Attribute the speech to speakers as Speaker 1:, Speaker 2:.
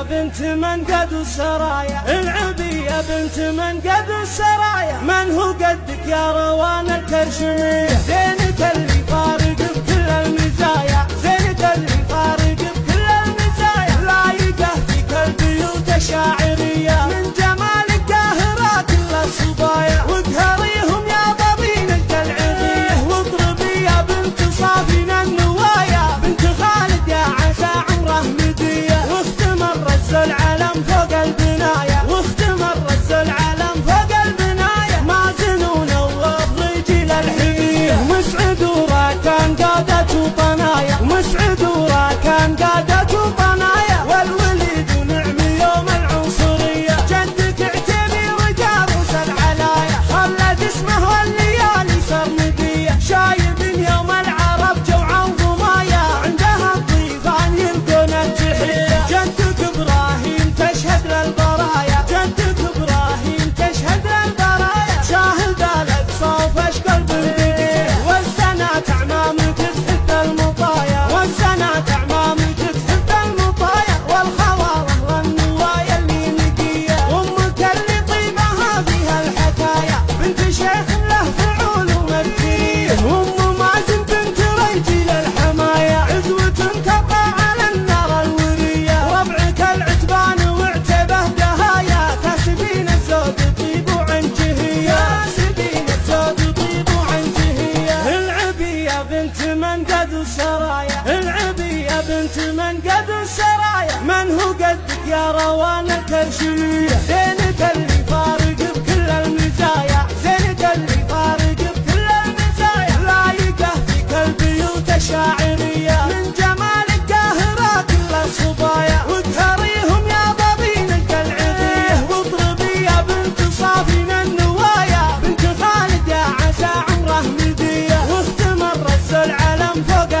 Speaker 1: يا بنت منقد السرايا، العبي يا بنت منقد السرايا، من هو قدك يا روان الكرشمية؟ زينك اللي فارق بكل المزايا، زينك اللي فارق بكل المزايا، لايقه فيك البيوت الشاعرية، من جمالك قاهرة كل الصبايا، واقهريهم يا ضبينك العذية، واضربي يا بنت صافين النوايا، بنت خالد يا عسى عمره مدية، واختم الرز العلم فوق البنايا، واختم الرز العلم فوق البنايا، مازن ونوض رجل الحمية، مسعد وراكان قادة وطنايا، مسعد وراكان قادة وطنايا، والوليد ونعم يوم العنصرية، جدك اعتبي وجاروس العلايا، خلد اسمه والليالي سرمدية، شايب يوم العرب جوعا وضمايا، عندها الضيفان يلقون التحية، جدك ابراهيم تشهد للبرايا، جدك ابراهيم تشهد للبرايا، شاهد الاقصى وفشكل بندقية، والزنات اعمامك تحب المطايا، والزنات اعمامك تحب المطايا، والخواله والنوايا اللي نقية، امك اللي طيبها فيها الحكايا، بنت شيخ له فعول ومبكرية، ام مازن بنت رجل الحمايا، عزوة تبقى على النار الورية، ربعك العتبان واعتبه دهايا، كاسبين الزود طيب وعن جهية، كاسبين الزود طيب وعن جهية، العبي يا بنت منقد السرايا، العبي يا بنت منقد السرايا، من هو قدك يا روان الكرشمية؟ زينك اللي فارق بكل المزايا، زينك اللي فارق بكل المزايا، لايقه فيك البيوت الشاعرية، من جمالك قاهرة كل الصبايا، واقهريهم يا ضبينك العذية، واضربي يا بنت صافين النوايا، بنت خالد يا عسى عمره مدية، واختم الرز العلم فوق